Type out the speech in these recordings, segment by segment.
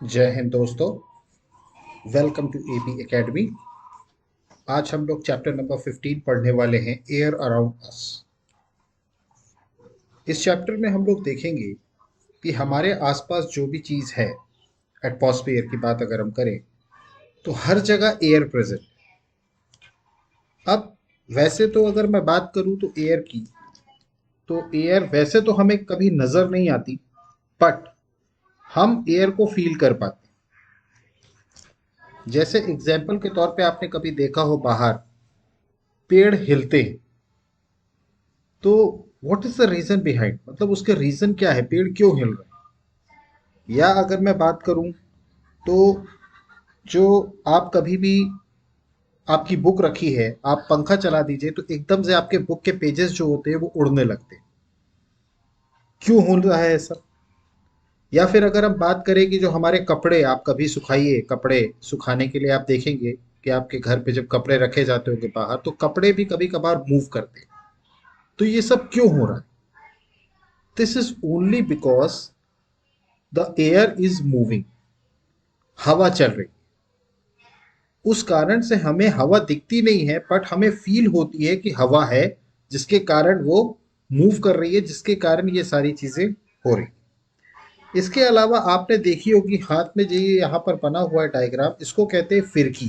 जय हिंद दोस्तों। Welcome to AB academy. आज हम लोग चैप्टर नंबर 15 पढ़ने वाले हैं, एयर अराउंड अस। इस चैप्टर में हम लोग देखेंगे कि हमारे आसपास जो भी चीज़ है, एटमॉस्फेयर की बात अगर हम करें तो हर जगह एयर प्रेजेंट। अब वैसे तो अगर मैं बात करूं तो एयर की, तो एयर वैसे तो हमें कभी नज़र नहीं आती, बट हम एयर को फील कर पाते हैं। जैसे एग्जाम्पल के तौर पे आपने कभी देखा हो बाहर पेड़ हिलते हैं, तो what is the reason behind, मतलब उसके रीजन क्या है, पेड़ क्यों हिल रहे हैं। या अगर मैं बात करूं तो जो आप कभी भी आपकी बुक रखी है, आप पंखा चला दीजिए तो एकदम से आपके बुक के पेजेस जो होते हैं वो उड़ने लगते हैं। क्यों हो रहा है ऐसा। या फिर अगर हम बात करें कि जो हमारे कपड़े, आप कभी सुखाइए, कपड़े सुखाने के लिए आप देखेंगे कि आपके घर पे जब कपड़े रखे जाते होंगे बाहर, तो कपड़े भी कभी कभार मूव करते हैं। तो ये सब क्यों हो रहा है। This is only because the air is moving. हवा चल रही, उस कारण से हमें हवा दिखती नहीं है, बट हमें फील होती है कि हवा है, जिसके कारण वो मूव कर रही है, जिसके कारण ये सारी चीजें हो रही। इसके अलावा आपने देखी होगी हाथ में जो ये यहाँ पर बना हुआ है डायग्राम, इसको कहते हैं फिरकी।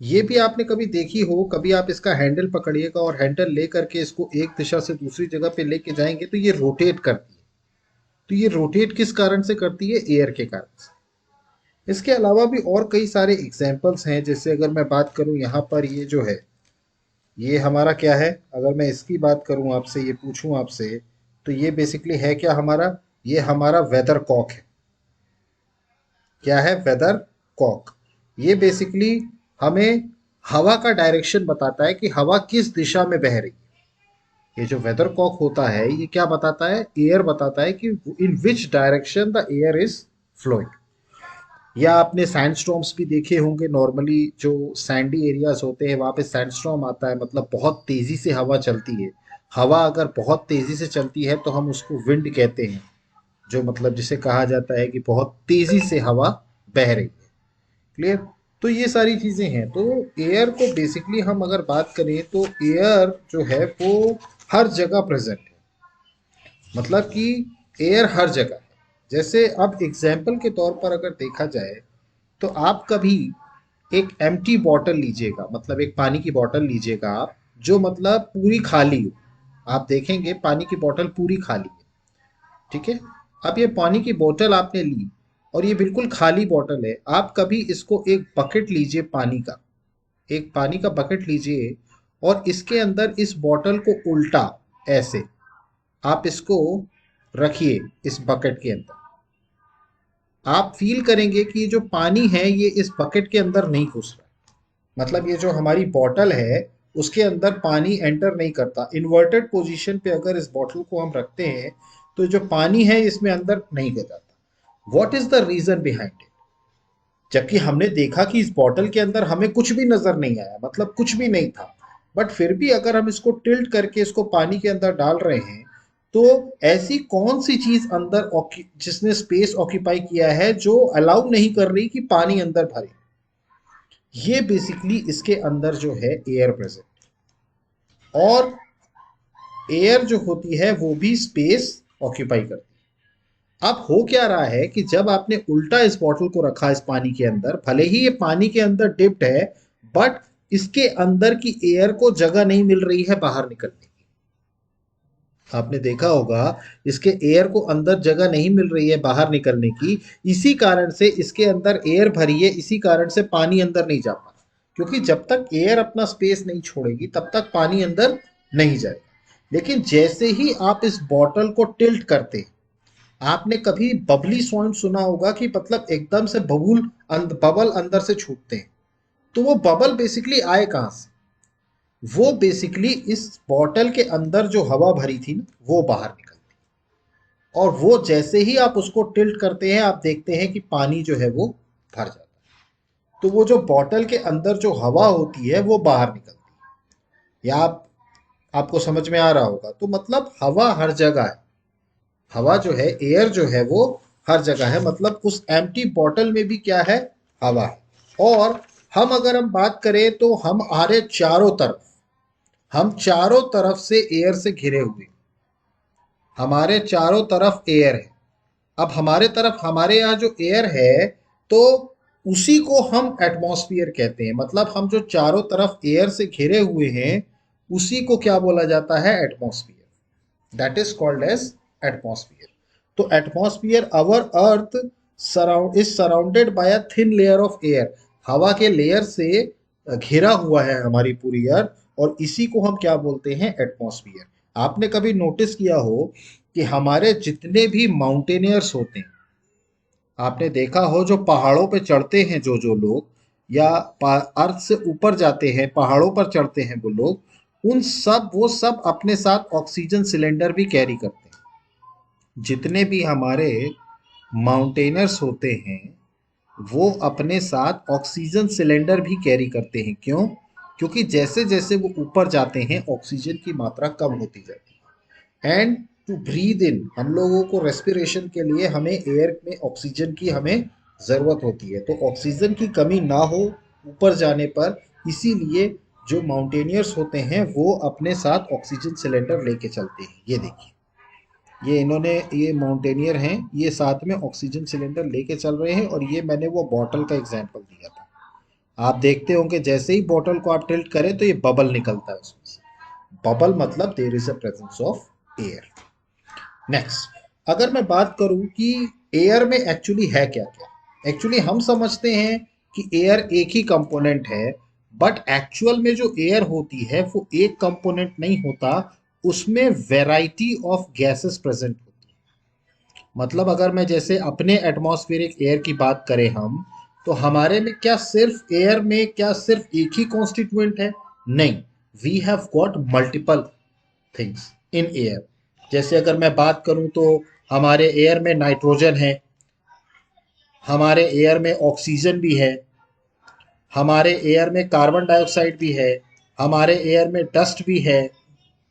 ये भी आपने कभी देखी हो, कभी आप इसका हैंडल पकड़िएगा और हैंडल ले करके इसको एक दिशा से दूसरी जगह पे लेके जाएंगे तो ये रोटेट करती है। तो ये रोटेट किस कारण से करती है, एयर के कारण से। इसके अलावा भी और कई सारे एग्जाम्पल्स हैं। जैसे अगर मैं बात करूं यहाँ पर, ये जो है ये हमारा क्या है, अगर मैं इसकी बात करूं आपसे, ये पूछूं आपसे, तो ये बेसिकली है क्या हमारा, ये हमारा वेदर कॉक है। क्या है, वेदर कॉक। ये बेसिकली हमें हवा का डायरेक्शन बताता है कि हवा किस दिशा में बह रही है। ये जो वेदर कॉक होता है ये क्या बताता है, एयर बताता है कि in which direction the air is flowing. या आपने सैंडस्टॉर्म्स भी देखे होंगे, नॉर्मली जो सैंडी एरियाज होते हैं वहां पे सैंडस्टॉर्म आता है, मतलब बहुत तेजी से हवा चलती है। हवा अगर बहुत तेजी से चलती है तो हम उसको विंड कहते हैं, जो मतलब जिसे कहा जाता है कि बहुत तेजी से हवा बह रही है। क्लियर। तो ये सारी चीजें हैं। तो एयर को बेसिकली हम अगर बात करें तो एयर जो है वो हर जगह प्रेजेंट है, मतलब कि एयर हर जगह है। जैसे अब एग्जाम्पल के तौर पर अगर देखा जाए तो आप कभी एक एम्प्टी बॉटल लीजिएगा, मतलब एक पानी की बॉटल लीजिएगा आप, जो मतलब पूरी खाली हो। आप देखेंगे पानी की बॉटल पूरी खाली है, ठीक है। अब ये पानी की बोतल आपने ली और ये बिल्कुल खाली बोतल है। आप कभी इसको एक बकेट लीजिए पानी का, एक पानी का बकेट लीजिए और इसके अंदर इस बोतल को उल्टा ऐसे आप इसको रखिए इस बकेट के अंदर। आप फील करेंगे कि जो पानी है ये इस बकेट के अंदर नहीं घुस रहा, मतलब ये जो हमारी बॉटल है उसके अंदर पानी एंटर नहीं करता। इन्वर्टेड पोजीशन पे अगर इस बॉटल को हम रखते हैं तो जो पानी है इसमें अंदर नहीं गया जाता। What is the reason behind it. जबकि हमने देखा कि इस बॉटल के अंदर हमें कुछ भी नजर नहीं आया, मतलब कुछ भी नहीं था, बट फिर भी अगर हम इसको टिल्ट करके इसको पानी के अंदर डाल रहे हैं, तो ऐसी कौन सी चीज अंदर जिसने स्पेस ऑक्यूपाई किया है जो अलाउ नहीं कर रही कि पानी अंदर भरे। ये बेसिकली इसके अंदर जो है एयर प्रेजेंट। और एयर जो होती है वो भी स्पेस ऑक्यूपाई करती है। अब हो क्या रहा है कि जब आपने उल्टा इस बॉटल को रखा इस पानी के अंदर, भले ही ये पानी के अंदर डिप्ट है, बट इसके अंदर की एयर को जगह नहीं मिल रही है बाहर निकलने की। आपने देखा होगा इसके एयर को अंदर जगह नहीं मिल रही है बाहर निकलने की। इसी कारण से इसके अंदर एयर भरी है, इसी कारण से पानी अंदर नहीं जा पा रहा, क्योंकि जब तक एयर अपना स्पेस नहीं छोड़ेगी तब तक पानी अंदर नहीं जाएगा। लेकिन जैसे ही आप इस बॉटल को टिल्ट करते हैं, आपने कभी बबली साउंड सुना होगा कि मतलब एकदम से बबल अंदर से छूटते हैं। तो वो बबल बेसिकली आए कहां से, वो बेसिकली इस बॉटल के अंदर जो हवा भरी थी ना वो बाहर निकलती। और वो जैसे ही आप उसको टिल्ट करते हैं आप देखते हैं कि पानी जो है वो भर जाता है। तो वो जो बॉटल के अंदर जो हवा होती है वो बाहर निकलती है। या आपको समझ में आ रहा होगा। तो मतलब हवा हर जगह है। हवा जो है, एयर जो है वो हर जगह है, मतलब उस एम्प्टी बॉटल में भी क्या है, हवा है। और अगर हम बात करें तो हमारे चारों तरफ, हम चारों तरफ से एयर से घिरे हुए, हमारे चारों तरफ एयर है। अब हमारे तरफ, हमारे यहाँ जो एयर है, तो उसी को हम एटमॉस्फियर कहते हैं। मतलब हम जो चारों तरफ एयर से घिरे हुए हैं, उसी को क्या बोला जाता है, atmosphere. That is called as atmosphere. तो atmosphere, our earth surrounded by a thin layer of air, हवा के लेयर से घिरा हुआ है हमारी पूरी अर्थ, और इसी को हम क्या बोलते हैं, एटमॉस्फियर। आपने कभी नोटिस किया हो कि हमारे जितने भी माउंटेनियर्स होते हैं, आपने देखा हो जो पहाड़ों पे चढ़ते हैं, जो जो लोग, या अर्थ से ऊपर जाते हैं, पहाड़ों पर चढ़ते हैं वो लोग, वो सब अपने साथ ऑक्सीजन सिलेंडर भी कैरी करते हैं। जितने भी हमारे माउंटेनर्स होते हैं, वो अपने साथ ऑक्सीजन सिलेंडर भी कैरी करते हैं। क्यों? क्योंकि जैसे जैसे वो ऊपर जाते हैं, ऑक्सीजन की मात्रा कम होती जाती है। एंड टू ब्रीद इन, हम लोगों को रेस्पिरेशन के लिए हमें एयर में ऑक्सीजन की हमें ज़रूरत होती है। तो ऑक्सीजन की कमी ना हो ऊपर जाने पर, इसीलिए जो माउंटेनियर्स होते हैं वो अपने साथ ऑक्सीजन सिलेंडर लेके चलते हैं। ये देखिए, ये माउंटेनियर हैं, ये साथ में ऑक्सीजन सिलेंडर लेके चल रहे हैं, और ये मैंने वो बॉटल का एग्जांपल दिया था। आप देखते होंगे जैसे ही बॉटल को आप टिल्ट करें तो ये बबल निकलता है उसमें से। बबल मतलब there is a presence of air. Next, अगर मैं बात करूं कि एयर में एक्चुअली है क्या क्या। एक्चुअली हम समझते हैं कि एयर एक ही कंपोनेंट है, बट एक्चुअल में जो एयर होती है वो एक कंपोनेंट नहीं होता, उसमें वैरायटी ऑफ गैसेस प्रेजेंट होती है। मतलब अगर मैं जैसे अपने एटमॉस्फेरिक एयर की बात करें हम, तो हमारे में क्या सिर्फ एयर में क्या सिर्फ एक ही कॉन्स्टिट्यूएंट है? नहीं, we have got multiple things in air. जैसे अगर मैं बात करूं तो हमारे एयर में नाइट्रोजन है, हमारे एयर में ऑक्सीजन भी है, हमारे एयर में कार्बन डाइऑक्साइड भी है, हमारे एयर में डस्ट भी है,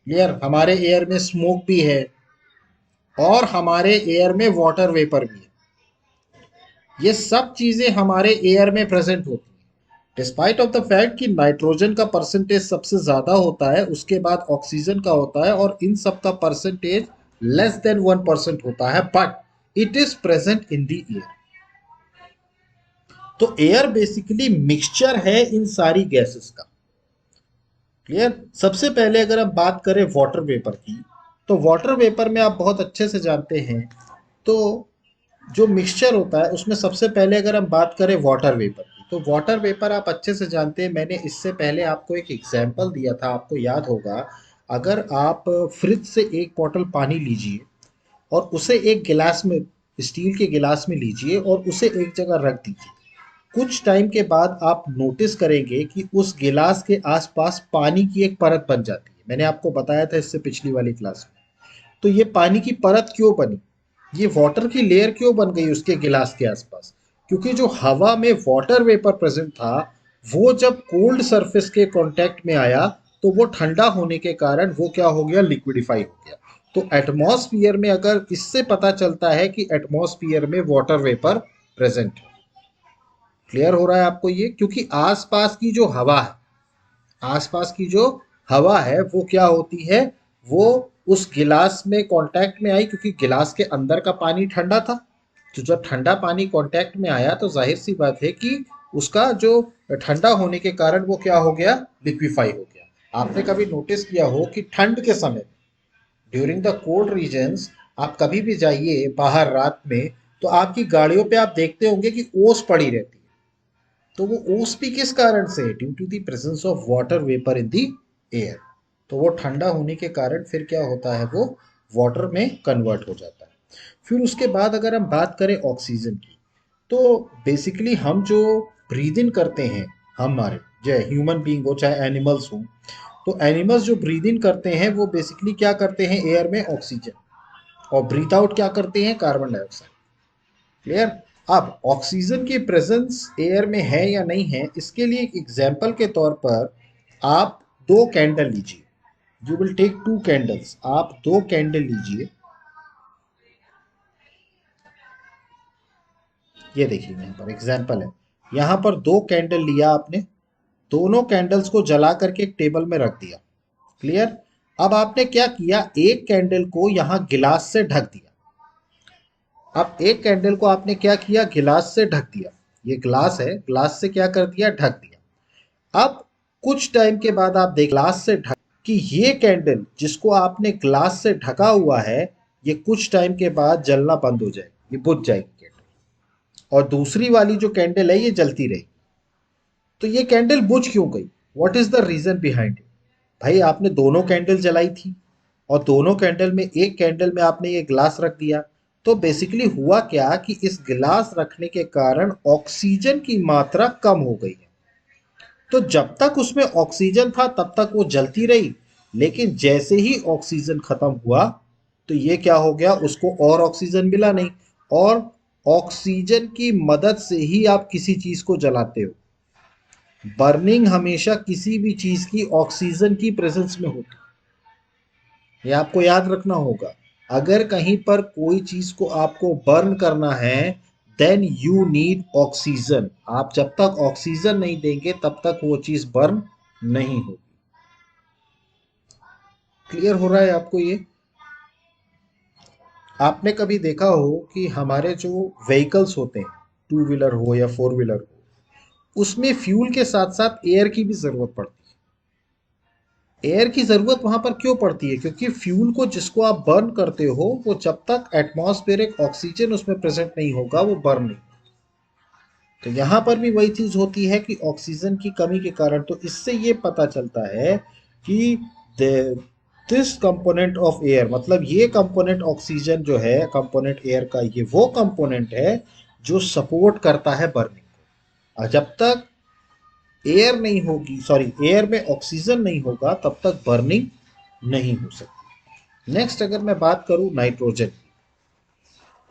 क्लियर, हमारे एयर में स्मोक भी है, और हमारे एयर में वाटर वेपर भी है। ये सब चीजें हमारे एयर में प्रेजेंट होती हैं। डिस्पाइट ऑफ द फैक्ट कि नाइट्रोजन का परसेंटेज सबसे ज्यादा होता है, उसके बाद ऑक्सीजन का होता है, और इन सब का परसेंटेज लेस देन 1% होता है, but it is present in the air. तो एयर बेसिकली मिक्सचर है इन सारी गैसेस का। क्लियर। सबसे पहले अगर हम बात करें वाटर वेपर की, तो वाटर वेपर में आप बहुत अच्छे से जानते हैं, तो जो मिक्सचर होता है उसमें सबसे पहले अगर हम बात करें वाटर वेपर की, तो वाटर वेपर आप अच्छे से जानते हैं। मैंने इससे पहले आपको एक एग्जाम्पल दिया था, आपको याद होगा। अगर आप फ्रिज से एक बॉटल पानी लीजिए और उसे एक गिलास में, स्टील के गिलास में लीजिए, और उसे एक जगह रख दीजिए। कुछ टाइम के बाद आप नोटिस करेंगे कि उस गिलास के आसपास पानी की एक परत बन जाती है। मैंने आपको बताया था इससे पिछली वाली क्लास में। तो ये पानी की परत क्यों बनी, ये वाटर की लेयर क्यों बन गई उसके गिलास के आसपास? क्योंकि जो हवा में वाटर वेपर प्रेजेंट था, वो जब कोल्ड सरफेस के कांटेक्ट में आया, तो वो ठंडा होने के कारण वो क्या हो गया, लिक्विडिफाई हो गया। तो एटमॉस्फियर में, अगर इससे पता चलता है कि एटमॉस्फियर में वाटर वेपर प्रेजेंट है। क्लियर हो रहा है आपको ये? क्योंकि आसपास की जो हवा है, आसपास की जो हवा है वो क्या होती है, वो उस गिलास में कांटेक्ट में आई, क्योंकि गिलास के अंदर का पानी ठंडा था। तो जब ठंडा पानी कांटेक्ट में आया, तो जाहिर सी बात है कि उसका जो ठंडा होने के कारण वो क्या हो गया, लिक्विफाई हो गया। आपने कभी नोटिस किया हो कि ठंड के समय, ड्यूरिंग द कोल्ड रीजन्स, आप कभी भी जाइए बाहर रात में, तो आपकी गाड़ियों पे आप देखते होंगे कि ओस पड़ी रहती है। तो वो ओस भी किस कारण से है? Due to the presence of water vapour in the air. तो वो ठंडा होने के कारण फिर क्या होता है, वो वाटर में कन्वर्ट हो जाता है। फिर उसके बाद अगर हम बात करें ऑक्सीजन की, तो बेसिकली हम जो ब्रीद इन करते हैं, हमारे चाहे ह्यूमन बीइंग हो चाहे एनिमल्स हो, तो एनिमल्स जो ब्रीद इन करते हैं वो बेसिकली क्या करते हैं, एयर में ऑक्सीजन, और ब्रीथ आउट क्या करते हैं, कार्बन डाइऑक्साइड। क्लियर। अब ऑक्सीजन की प्रेजेंस एयर में है या नहीं है, इसके लिए एक एग्जाम्पल के तौर पर आप दो कैंडल लीजिए। You will take two candles, आप दो कैंडल लीजिए। ये देखिए यहाँ पर एग्जाम्पल है, यहाँ पर दो कैंडल लिया आपने, दोनों कैंडल्स को जला करके एक टेबल में रख दिया। क्लियर। अब आपने क्या किया, एक कैंडल को यहाँ गिलास से ढक दिया। अब एक कैंडल को आपने क्या किया, गिलास से ढक दिया। ये ग्लास है, ग्लास से क्या कर दिया, ढक दिया। अब कुछ टाइम के बाद आप देख, ग्लास से ढक कि ये कैंडल जिसको आपने ग्लास से ढका हुआ है, ये कुछ टाइम के बाद जलना बंद हो जाएगी, ये बुझ जाएगी कैंडल, और दूसरी वाली जो कैंडल है ये जलती रहेगी। तो ये कैंडल बुझ क्यों गई, what is the reason behind it? भाई आपने दोनों कैंडल जलाई थी, और दोनों कैंडल में एक कैंडल में आपने ये ग्लास रख दिया। तो बेसिकली हुआ क्या कि इस गिलास रखने के कारण ऑक्सीजन की मात्रा कम हो गई है। तो जब तक उसमें ऑक्सीजन था तब तक वो जलती रही, लेकिन जैसे ही ऑक्सीजन खत्म हुआ तो ये क्या हो गया, उसको और ऑक्सीजन मिला नहीं। और ऑक्सीजन की मदद से ही आप किसी चीज को जलाते हो। बर्निंग हमेशा किसी भी चीज की ऑक्सीजन की प्रेजेंस में होती है, ये आपको याद रखना होगा। अगर कहीं पर कोई चीज को आपको बर्न करना है, देन यू नीड ऑक्सीजन। आप जब तक ऑक्सीजन नहीं देंगे तब तक वो चीज बर्न नहीं होगी। क्लियर हो रहा है आपको ये? आपने कभी देखा हो कि हमारे जो व्हीकल्स होते हैं, टू व्हीलर हो या फोर व्हीलर हो, उसमें फ्यूल के साथ साथ एयर की भी जरूरत पड़ती है। एयर की जरूरत वहां पर क्यों पड़ती है, क्योंकि फ्यूल को जिसको आप बर्न करते हो, वो जब तक एटमॉस्फेरिक ऑक्सीजन उसमें प्रेजेंट नहीं होगा वो बर्न नहीं। तो यहाँ पर भी वही चीज होती है कि ऑक्सीजन की कमी के कारण, तो इससे ये पता चलता है कि दिस कंपोनेंट ऑफ एयर, मतलब ये कंपोनेंट ऑक्सीजन जो है, कंपोनेंट एयर का, ये वो कंपोनेंट है जो सपोर्ट करता है बर्निंग को। और जब तक एयर नहीं होगी, सॉरी, एयर में ऑक्सीजन नहीं होगा तब तक बर्निंग नहीं हो सकती। नेक्स्ट अगर मैं बात करूं नाइट्रोजन,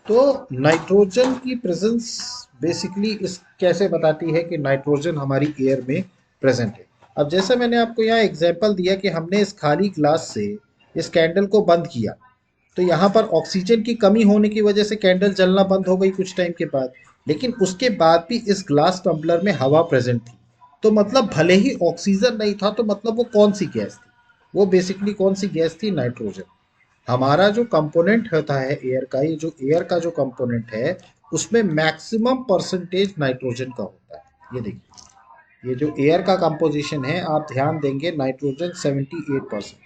तो नाइट्रोजन की प्रेजेंस बेसिकली इस कैसे बताती है कि नाइट्रोजन हमारी एयर में प्रेजेंट है। अब जैसा मैंने आपको यहाँ एग्जांपल दिया कि हमने इस खाली ग्लास से इस कैंडल को बंद किया, तो यहाँ पर ऑक्सीजन की कमी होने की वजह से कैंडल जलना बंद हो गई कुछ टाइम के बाद, लेकिन उसके बाद भी इस ग्लास टम्बलर में हवा प्रेजेंट थी। तो मतलब भले ही ऑक्सीजन नहीं था, तो मतलब वो कौन सी गैस थी, वो बेसिकली कौन सी गैस थी, नाइट्रोजन। हमारा जो कंपोनेंट होता है एयर का, ये जो एयर का जो कंपोनेंट है, उसमें मैक्सिमम परसेंटेज नाइट्रोजन का होता है। ये देखिए, ये जो एयर का कंपोजिशन है, आप ध्यान देंगे, नाइट्रोजन 78%,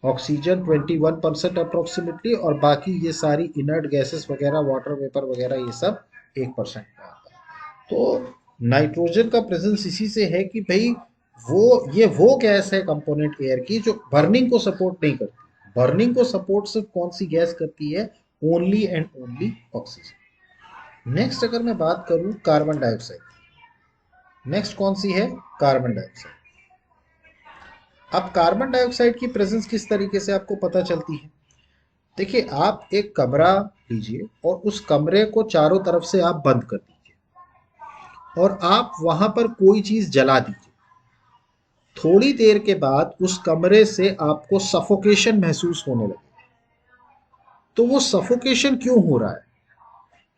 ऑक्सीजन 21% अप्रोक्सीमेटली, और बाकी ये सारी इनर्ट गैसेस वगैरह, वाटर वेपर वगैरह, ये सब 1% का आता है। तो नाइट्रोजन का प्रेजेंस इसी से है कि भाई वो गैस है कंपोनेंट एयर की जो बर्निंग को सपोर्ट नहीं करती। बर्निंग को सपोर्ट सिर्फ कौन सी गैस करती है, only and only oxygen. Next अगर मैं बात करूं कार्बन डाइऑक्साइड, नेक्स्ट कौन सी है, कार्बन डाइऑक्साइड। अब कार्बन डाइऑक्साइड की प्रेजेंस किस तरीके से आपको पता चलती है? देखिए, आप एक कमरा लीजिए और उस कमरे को चारों तरफ से आप बंद कर दीजिए, और आप वहां पर कोई चीज जला दीजिए। थोड़ी देर के बाद उस कमरे से आपको सफोकेशन महसूस होने लगे। तो वो सफोकेशन क्यों हो रहा है?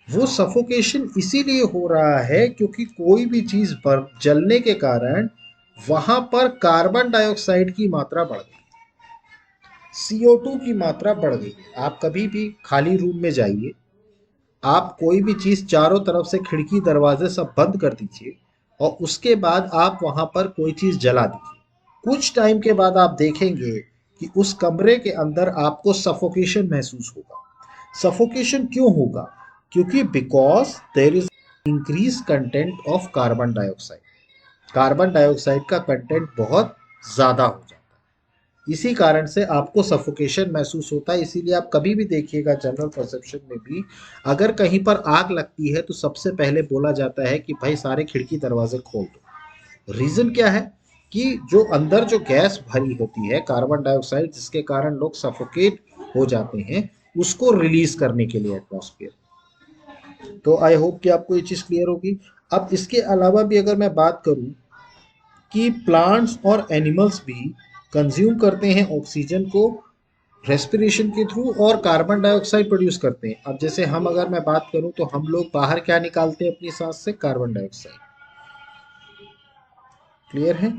वो सफोकेशन इसीलिए हो रहा है क्योंकि कोई भी चीज पर जलने के कारण वहां पर कार्बन डाइऑक्साइड की मात्रा बढ़ गई, CO2 की मात्रा बढ़ गई है। आप कभी भी खाली रूम में जाइए, आप कोई भी चीज चारों तरफ से खिड़की दरवाजे सब बंद कर दीजिए, और उसके बाद आप वहां पर कोई चीज जला दीजिए। कुछ टाइम के बाद आप देखेंगे कि उस कमरे के अंदर आपको सफोकेशन महसूस होगा। सफोकेशन क्यों होगा? क्योंकि because there is increase content of carbon dioxide. Carbon dioxide का कंटेंट बहुत ज्यादा हो जाता है, इसी कारण से आपको सफोकेशन महसूस होता है। इसीलिए आप कभी भी देखिएगा जनरल परसेप्शन में भी, अगर कहीं पर आग लगती है तो सबसे पहले बोला जाता है कि भाई सारे खिड़की दरवाजे खोल दो। रीजन क्या है कि जो अंदर जो गैस भरी होती है कार्बन डाइऑक्साइड, जिसके कारण लोग सफोकेट हो जाते हैं, उसको रिलीज करने के लिए एटमॉस्फेयर। तो आई होप कि आपको ये चीज क्लियर होगी। अब इसके अलावा भी अगर मैं बात करूं कि प्लांट्स और एनिमल्स भी कंज्यूम करते हैं ऑक्सीजन को रेस्पिरेशन के थ्रू और कार्बन डाइऑक्साइड प्रोड्यूस करते हैं। अब जैसे हम अगर मैं बात करूं तो हम लोग बाहर क्या निकालते हैं अपनी सांस से? Carbon dioxide. क्लियर है?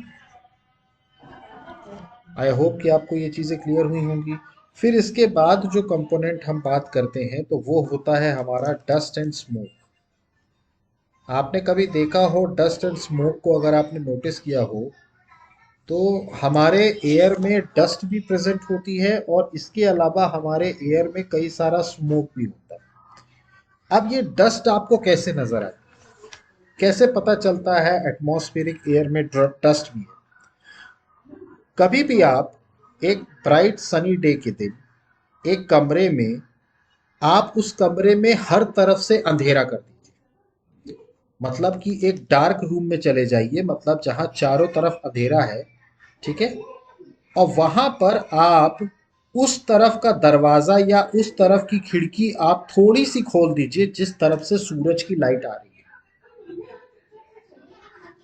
आई होप कि आपको ये चीज़ें क्लियर हुई होंगी। फिर इसके बाद जो कंपोनेंट हम बात करते हैं तो वो होता है हमारा डस्ट एंड स्मोक। आपने कभी देखा हो डस्ट एंड स्मोक को, अगर आपने नोटिस किया हो तो हमारे एयर में डस्ट भी प्रेजेंट होती है और इसके अलावा हमारे एयर में कई सारा स्मोक भी होता है। अब ये डस्ट आपको कैसे नजर आए, कैसे पता चलता है एटमॉस्फेरिक एयर में डस्ट भी है? कभी भी आप एक ब्राइट सनी डे के दिन एक कमरे में, आप उस कमरे में हर तरफ से अंधेरा कर दीजिए। मतलब कि एक डार्क रूम में चले जाइए, मतलब जहां चारों तरफ अंधेरा है, ठीक है? और वहां पर आप उस तरफ का दरवाजा या उस तरफ की खिड़की आप थोड़ी सी खोल दीजिए जिस तरफ से सूरज की लाइट आ रही है।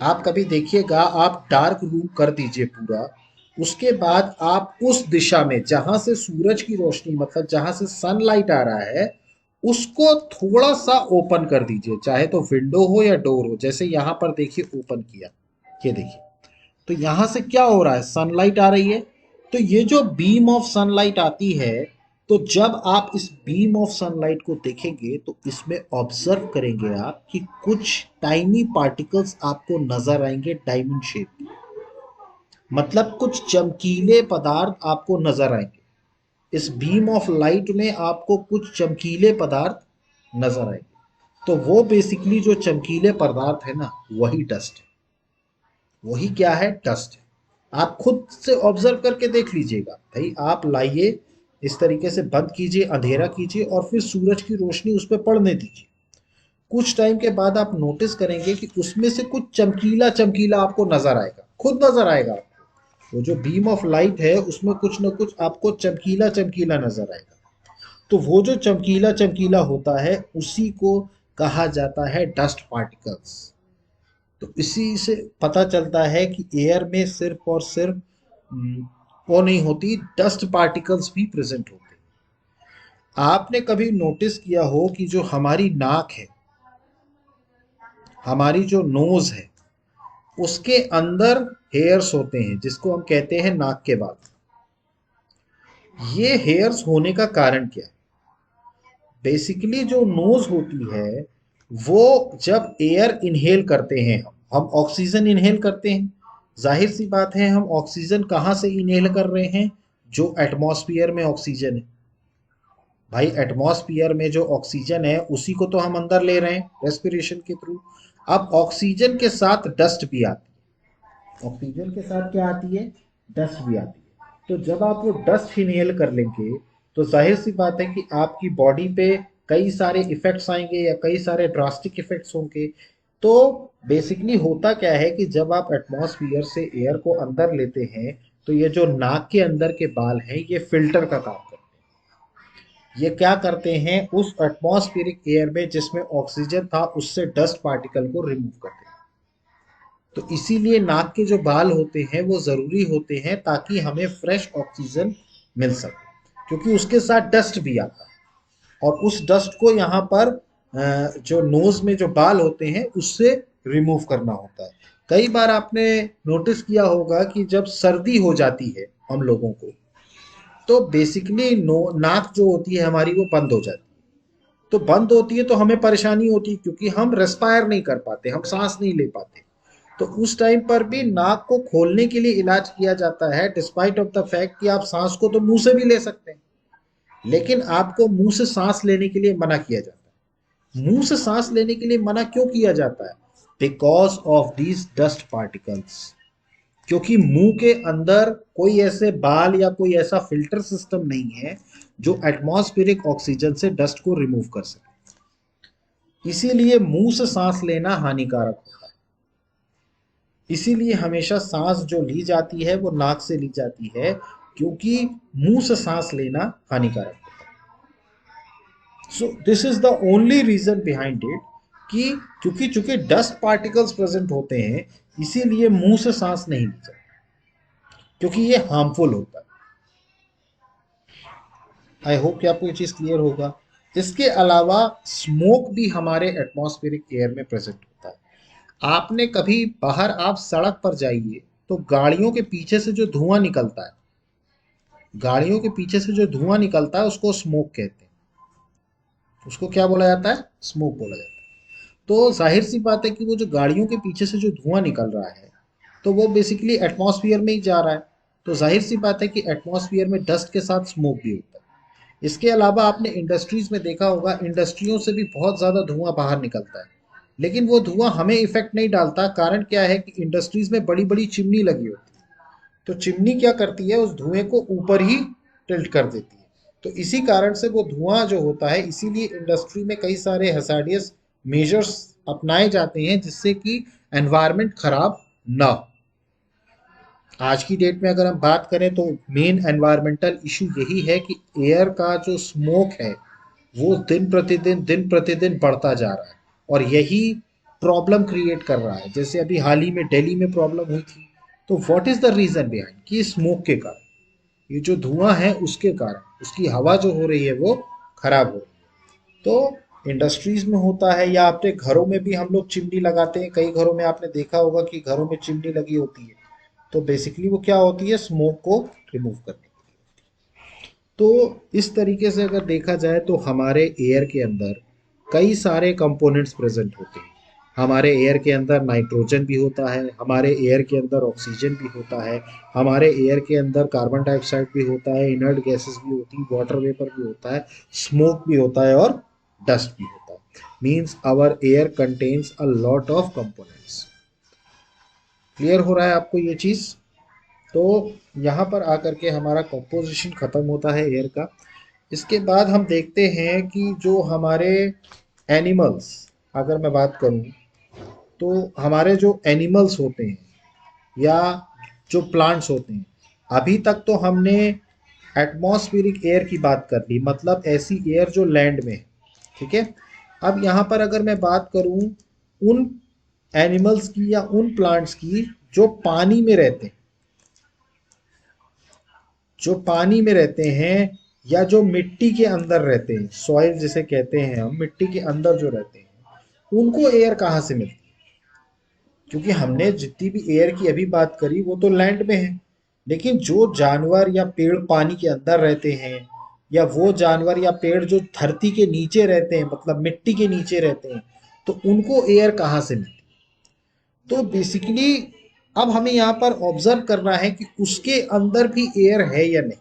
आप कभी देखिएगा, आप डार्क रूम कर दीजिए पूरा, उसके बाद आप उस दिशा में जहां से सूरज की रोशनी, मतलब जहां से सनलाइट आ रहा है, उसको थोड़ा सा ओपन कर दीजिए, चाहे तो विंडो हो या डोर हो। जैसे यहां पर देखिए ओपन किया, ये देखिए, तो यहां से क्या हो रहा है? सनलाइट आ रही है। तो ये जो बीम ऑफ सनलाइट आती है, तो जब आप इस बीम ऑफ सनलाइट को देखेंगे तो इसमें ऑब्जर्व करेंगे आप कि कुछ टाइनी पार्टिकल्स आपको नजर आएंगे डायमंड शेप। मतलब कुछ चमकीले पदार्थ आपको नजर आएंगे। इस बीम ऑफ लाइट में आपको कुछ चमकीले पदार्थ नजर आएंगे। तो वो बेसिकली जो चमकीले पदार्थ है ना, वही डस्ट है। वही क्या है? डस्ट है। आप खुद से ऑब्जर्व करके देख लीजिएगा भाई। आप लाइए, इस तरीके से बंद कीजिए, अंधेरा कीजिए और फिर सूरज की रोशनी उस पर पड़ने दीजिए। कुछ टाइम के बाद आप नोटिस करेंगे कि उसमें से कुछ चमकीला चमकीला आपको नजर आएगा, खुद नजर आएगा आपको। वो जो बीम ऑफ लाइट है उसमें कुछ ना कुछ आपको चमकीला चमकीला नजर आएगा। तो वो जो चमकीला चमकीला होता है उसी को कहा जाता है डस्ट पार्टिकल्स। तो इसी से पता चलता है कि एयर में सिर्फ और सिर्फ वो नहीं होती, डस्ट पार्टिकल्स भी प्रेजेंट होते हैं। आपने कभी नोटिस किया हो कि जो हमारी नाक है, हमारी जो नोज है, उसके अंदर हेयर्स होते हैं जिसको हम कहते हैं नाक के बाल। ये हेयर्स होने का कारण क्या है? बेसिकली जो नोज होती है, वो जब एयर इनहेल करते हैं, हम ऑक्सीजन इनहेल करते हैं। जाहिर सी बात है, हम ऑक्सीजन कहाँ से इनहेल कर रहे हैं? जो एटमॉस्फेयर में ऑक्सीजन है। भाई एटमॉस्फेयर में जो ऑक्सीजन है उसी को तो हम अंदर ले रहे हैं रेस्पिरेशन के थ्रू। अब ऑक्सीजन के साथ डस्ट भी आती है। ऑक्सीजन के साथ क्या आती है? डस्ट भी आती है। तो जब आप वो डस्ट इनहेल कर लेंगे तो जाहिर सी बात है कि आपकी बॉडी पे कई सारे इफेक्ट्स आएंगे या कई सारे ड्रास्टिक इफेक्ट्स होंगे। तो बेसिकली होता क्या है कि जब आप एटमॉस्फेयर से एयर को अंदर लेते हैं तो ये जो नाक के अंदर के बाल हैं ये फिल्टर का काम करते हैं। ये क्या करते हैं? उस एटमॉस्फेरिक एयर में जिसमें ऑक्सीजन था उससे डस्ट पार्टिकल को रिमूव करते हैं। तो इसीलिए नाक के जो बाल होते हैं वो ज़रूरी होते हैं ताकि हमें फ्रेश ऑक्सीजन मिल सके, क्योंकि उसके साथ डस्ट भी आता है और उस डस्ट को यहाँ पर जो नोज में जो बाल होते हैं उससे रिमूव करना होता है। कई बार आपने नोटिस किया होगा कि जब सर्दी हो जाती है हम लोगों को, तो बेसिकली नो नाक जो होती है हमारी वो बंद हो जाती है। तो बंद होती है तो हमें परेशानी होती है क्योंकि हम रेस्पायर नहीं कर पाते, हम सांस नहीं ले पाते। तो उस टाइम पर भी नाक को खोलने के लिए इलाज किया जाता है, डिस्पाइट ऑफ द फैक्ट कि आप सांस को तो मुंह से भी ले सकते हैं, लेकिन आपको मुंह से सांस लेने के लिए मना किया जाता है। मुंह से सांस लेने के लिए मना क्यों किया जाता है? Because of these dust particles. क्योंकि मुंह के अंदर कोई ऐसे बाल या कोई ऐसा फिल्टर सिस्टम नहीं है जो एटमॉस्फेरिक ऑक्सीजन से डस्ट को रिमूव कर सके। इसीलिए मुंह से सांस लेना हानिकारक होता है। इसीलिए हमेशा सांस जो ली जाती है वो नाक से ली जाती है, क्योंकि मुंह से सांस लेना हानिकारक होता है। So this is the only reason behind it कि क्योंकि चूंकि डस्ट पार्टिकल्स प्रेजेंट होते हैं इसीलिए मुंह से सांस नहीं ली जाती, क्योंकि ये हार्मफुल होता है। आई होप कि आपको ये चीज क्लियर होगा। इसके अलावा स्मोक भी हमारे एटमॉस्फेरिक एयर में प्रेजेंट होता है। आपने कभी बाहर आप सड़क पर जाइए तो गाड़ियों के पीछे से जो धुआं निकलता है, गाड़ियों के पीछे से जो धुआं निकलता है उसको स्मोक कहते हैं। उसको क्या बोला जाता है? स्मोक बोला जाता है। तो जाहिर सी बात है कि वो जो गाड़ियों के पीछे से जो धुआं निकल रहा है तो वो बेसिकली एटमॉस्फेयर में ही जा रहा है। तो जाहिर सी बात है कि एटमॉस्फेयर में डस्ट के साथ स्मोक भी होता है। इसके अलावा आपने इंडस्ट्रीज में देखा होगा, इंडस्ट्रियों से भी बहुत ज़्यादा धुआं बाहर निकलता है, लेकिन वो धुआं हमें इफेक्ट नहीं डालता। कारण क्या है कि इंडस्ट्रीज में बड़ी बड़ी चिमनी लगी होती है, तो चिमनी क्या करती है, उस धुएं को ऊपर ही टिल्ट कर देती है। तो इसी कारण से वो धुआं जो होता है, इसीलिए इंडस्ट्री में कई सारे हजार्डियस मेजर्स अपनाए जाते हैं जिससे कि एनवायरनमेंट खराब ना हो। आज की डेट में अगर हम बात करें तो मेन एनवायरमेंटल इशू यही है कि एयर का जो स्मोक है वो दिन प्रतिदिन बढ़ता जा रहा है, और यही प्रॉब्लम क्रिएट कर रहा है। जैसे अभी हाल ही में दिल्ली में प्रॉब्लम हुई थी, तो what is the reason behind कि स्मोक के कारण, ये जो धुआं है उसके कारण उसकी हवा जो हो रही है वो खराब हो रही है। तो इंडस्ट्रीज में होता है, या अपने घरों में भी हम लोग चिमनी लगाते हैं। कई घरों में आपने देखा होगा कि घरों में चिमनी लगी होती है, तो बेसिकली वो क्या होती है, स्मोक को रिमूव करने। तो इस तरीके से अगर देखा जाए तो हमारे एयर के अंदर कई सारे कंपोनेंट्स प्रेजेंट होते हैं। हमारे एयर के अंदर नाइट्रोजन भी होता है, हमारे एयर के अंदर ऑक्सीजन भी होता है, हमारे एयर के अंदर कार्बन डाइऑक्साइड भी होता है, इनर्ट गैसेस भी होती है, वाटर वेपर भी होता है, स्मोक भी होता है और डस्ट भी होता है। Means our air contains a lot of components. Clear हो रहा है आपको ये चीज़? तो यहाँ पर आकर के हमारा कंपोजिशन खत्म होता है एयर का। इसके बाद हम देखते हैं कि जो हमारे एनिमल्स, अगर मैं बात करूँ तो हमारे जो एनिमल्स होते हैं या जो प्लांट्स होते हैं, अभी तक तो हमने एटमॉस्फेरिक एयर की बात कर ली, मतलब ऐसी एयर जो लैंड में है। ठीक है। अब यहाँ पर अगर मैं बात करूँ उन एनिमल्स की या उन प्लांट्स की जो पानी में रहते हैं, जो पानी में रहते हैं या जो मिट्टी के अंदर रहते हैं, सॉइल जिसे कहते हैं हम, मिट्टी के अंदर जो रहते हैं, उनको एयर कहाँ से मिलती है? क्योंकि हमने जितनी भी एयर की अभी बात करी वो तो लैंड में है, लेकिन जो जानवर या पेड़ पानी के अंदर रहते हैं, या वो जानवर या पेड़ जो धरती के नीचे रहते हैं, मतलब मिट्टी के नीचे रहते हैं, तो उनको एयर कहाँ से मिलती है? तो बेसिकली अब हमें यहाँ पर ऑब्जर्व करना है कि उसके अंदर भी एयर है या नहीं।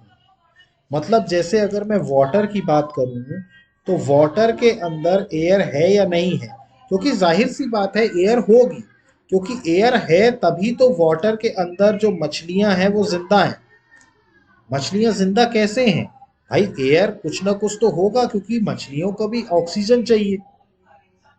मतलब जैसे अगर मैं वाटर की बात करूँ तो वाटर के अंदर एयर है या नहीं है, क्योंकि जाहिर सी बात है एयर होगी, क्योंकि एयर है तभी तो वाटर के अंदर जो मछलियां हैं वो जिंदा हैं। मछलियां जिंदा कैसे हैं? भाई एयर कुछ ना कुछ तो होगा, क्योंकि मछलियों को भी ऑक्सीजन चाहिए।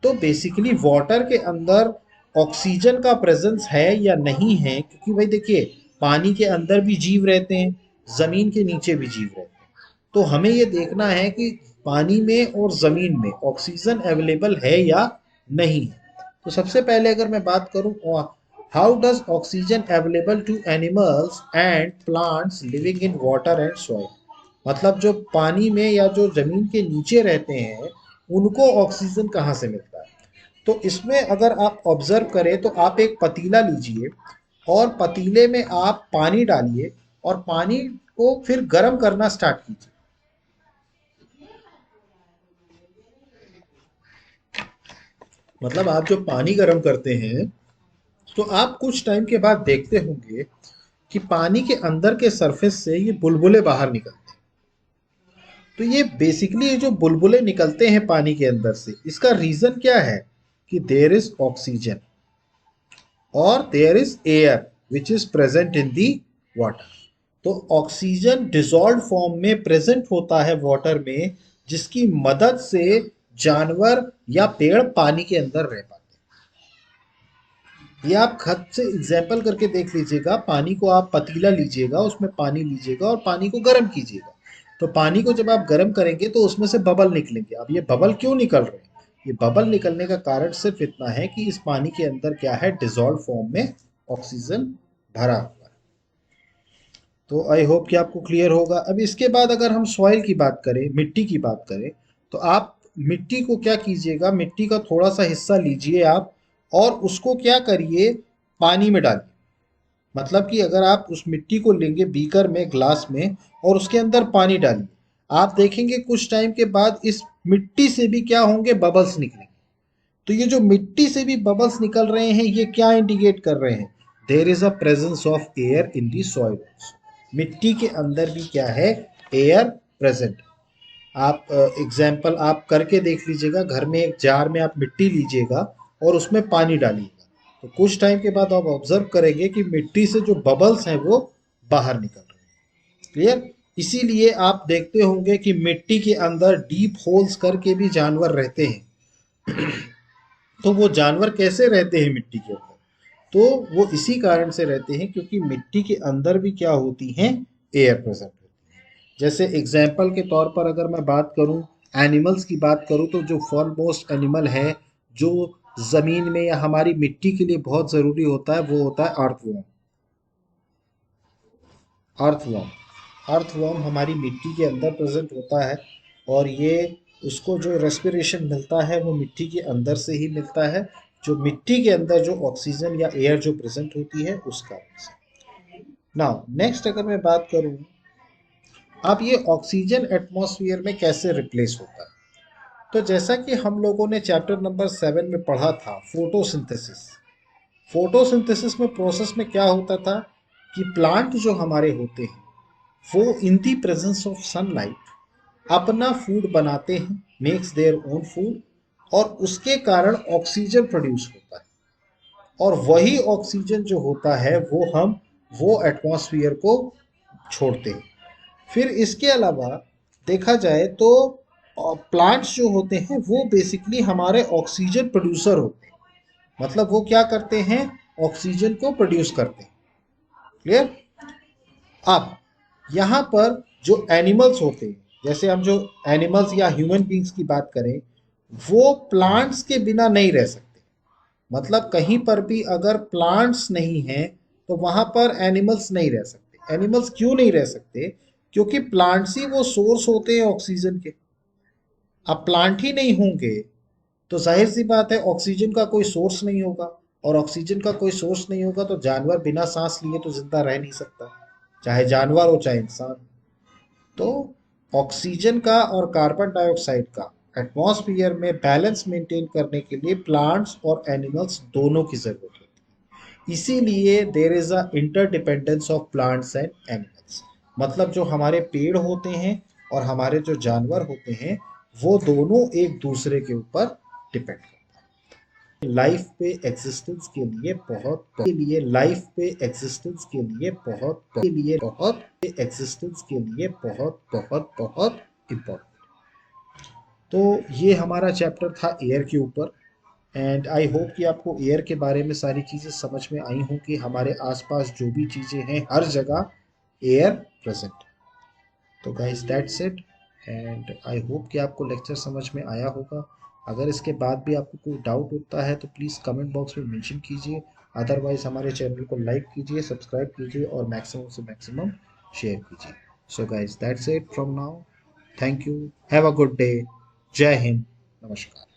तो बेसिकली वाटर के अंदर ऑक्सीजन का प्रेजेंस है या नहीं है, क्योंकि भाई देखिए पानी के अंदर भी जीव रहते हैं, जमीन के नीचे भी जीव रहते हैं। तो हमें ये देखना है कि पानी में और जमीन में ऑक्सीजन अवेलेबल है या नहीं है। तो सबसे पहले अगर मैं बात करूं, how does oxygen available to animals and plants living in water and soil, मतलब जो पानी में या जो जमीन के नीचे रहते हैं उनको ऑक्सीजन कहाँ से मिलता है? तो इसमें अगर आप ऑब्जर्व करें तो आप एक पतीला लीजिए और पतीले में आप पानी डालिए और पानी को फिर गर्म करना स्टार्ट कीजिए। मतलब आप जो पानी गर्म करते हैं, तो आप कुछ टाइम के बाद देखते होंगे कि पानी के अंदर के सरफेस से ये बुलबुले बाहर निकलते हैं। तो ये बेसिकली जो बुलबुले निकलते हैं पानी के अंदर से, इसका रीजन क्या है? कि देयर इज ऑक्सीजन और there is air which is present in the water. तो ऑक्सीजन डिसॉल्व फॉर्म में प्रेजेंट होता है वाटर में, जिसकी मदद से जानवर या पेड़ पानी के अंदर रह पाते हैं। ये आप खुद से एग्जाम्पल करके देख लीजिएगा। पानी को आप पतीला लीजिएगा, उसमें पानी लीजिएगा और पानी को गर्म कीजिएगा। तो पानी को जब आप गर्म करेंगे तो उसमें से बबल निकलेंगे। अब ये बबल क्यों निकल रहे हैं? ये बबल निकलने का कारण सिर्फ इतना है कि इस पानी के अंदर क्या है, डिसॉल्व फॉर्म में ऑक्सीजन भरा हुआ है। तो आई होप कि आपको क्लियर होगा। अब इसके बाद अगर हम सॉइल की बात करें, मिट्टी की बात करें, तो आप मिट्टी को क्या कीजिएगा, मिट्टी का थोड़ा सा हिस्सा लीजिए आप और उसको क्या करिए, पानी में डालिए। मतलब कि अगर आप उस मिट्टी को लेंगे बीकर में, ग्लास में, और उसके अंदर पानी डालिए, आप देखेंगे कुछ टाइम के बाद इस मिट्टी से भी क्या होंगे, बबल्स निकलेंगे। तो ये जो मिट्टी से भी बबल्स निकल रहे हैं, ये क्या इंडिकेट कर रहे हैं, there is a presence of air in the soil. मिट्टी के अंदर भी क्या है, एयर प्रेजेंट। आप एग्जाम्पल आप करके देख लीजिएगा, घर में एक जार में आप मिट्टी लीजिएगा और उसमें पानी डालिएगा, तो कुछ टाइम के बाद आप ऑब्जर्व करेंगे कि मिट्टी से जो बबल्स हैं वो बाहर निकल रहे हैं। क्लियर। इसीलिए आप देखते होंगे कि मिट्टी के अंदर डीप होल्स करके भी जानवर रहते हैं। तो वो जानवर कैसे रहते हैं मिट्टी के अंदर, तो वो इसी कारण से रहते हैं क्योंकि मिट्टी के अंदर भी क्या होती हैं, एयर प्रेजेंट होती है। जैसे एग्जाम्पल के तौर पर अगर मैं बात करूं, एनिमल्स की बात करूं, तो जो फॉरमोस्ट एनिमल है जो जमीन में या हमारी मिट्टी के लिए बहुत जरूरी होता है, वो होता है अर्थवर्म। अर्थवर्म, अर्थवर्म हमारी मिट्टी के अंदर प्रेजेंट होता है, और ये उसको जो रेस्पिरेशन मिलता है वो मिट्टी के अंदर से ही मिलता है, जो मिट्टी के अंदर जो ऑक्सीजन या एयर जो प्रेजेंट होती है उसका। नाउ नेक्स्ट अगर मैं बात करूं, अब ये ऑक्सीजन एटमॉस्फेयर में कैसे रिप्लेस होता है, तो जैसा कि हम लोगों ने चैप्टर नंबर 7 में पढ़ा था, फोटोसिंथेसिस। फोटोसिंथेसिस में प्रोसेस में क्या होता था कि प्लांट जो हमारे होते हैं वो इन दी प्रेजेंस ऑफ सनलाइट अपना फूड बनाते हैं, मेक्स देयर ओन फूड, और उसके कारण ऑक्सीजन प्रोड्यूस होता है, और वही ऑक्सीजन जो होता है वो एटमॉस्फेयर को छोड़ते हैं। फिर इसके अलावा देखा जाए तो प्लांट्स जो होते हैं वो बेसिकली हमारे ऑक्सीजन प्रोड्यूसर होते हैं। मतलब वो क्या करते हैं, ऑक्सीजन को प्रोड्यूस करते हैं। क्लियर। अब यहाँ पर जो एनिमल्स होते हैं, जैसे हम जो एनिमल्स या ह्यूमन बींग्स की बात करें, वो प्लांट्स के बिना नहीं रह सकते। मतलब कहीं पर भी अगर प्लांट्स नहीं हैं तो वहां पर एनिमल्स नहीं रह सकते। एनिमल्स क्यों नहीं रह सकते, क्योंकि प्लांट्स ही वो सोर्स होते हैं ऑक्सीजन के। अब प्लांट ही नहीं होंगे तो जाहिर सी बात है ऑक्सीजन का कोई सोर्स नहीं होगा, और ऑक्सीजन का कोई सोर्स नहीं होगा तो जानवर बिना सांस लिए तो जिंदा रह नहीं सकता, चाहे जानवर हो चाहे इंसान। तो ऑक्सीजन का और कार्बन डाइऑक्साइड का एटमॉस्फेयर में बैलेंस मेंटेन करने के लिए प्लांट्स और एनिमल्स दोनों की जरूरत होती है। इसीलिए there is a interdependence of plants and animals. मतलब जो हमारे पेड़ होते हैं और हमारे जो जानवर होते हैं वो दोनों एक दूसरे के ऊपर डिपेंड करते हैं। लाइफ पे एग्जिस्टेंस के लिए बहुत के लिए लाइफ पे एग्जिस्टेंस के लिए बहुत के लिए बहुत एग्जिस्टेंस के लिए बहुत बहुत बहुत इम्पोर्टेंट। तो ये हमारा चैप्टर था एयर के ऊपर, एंड आई होप कि आपको एयर के बारे में सारी चीज़ें समझ में आई हों कि हमारे आसपास जो भी चीज़ें हैं हर जगह एयर प्रेजेंट। तो guys that's it, and I hope कि आपको लेक्चर समझ में आया होगा। अगर इसके बाद भी आपको कोई डाउट होता है तो प्लीज़ कमेंट बॉक्स में मेंशन कीजिए। अदरवाइज हमारे चैनल को लाइक कीजिए, सब्सक्राइब कीजिए और मैक्सिमम से मैक्सिमम शेयर कीजिए। So guys that's it from now. Thank you, have a good day. जय हिंद, नमस्कार।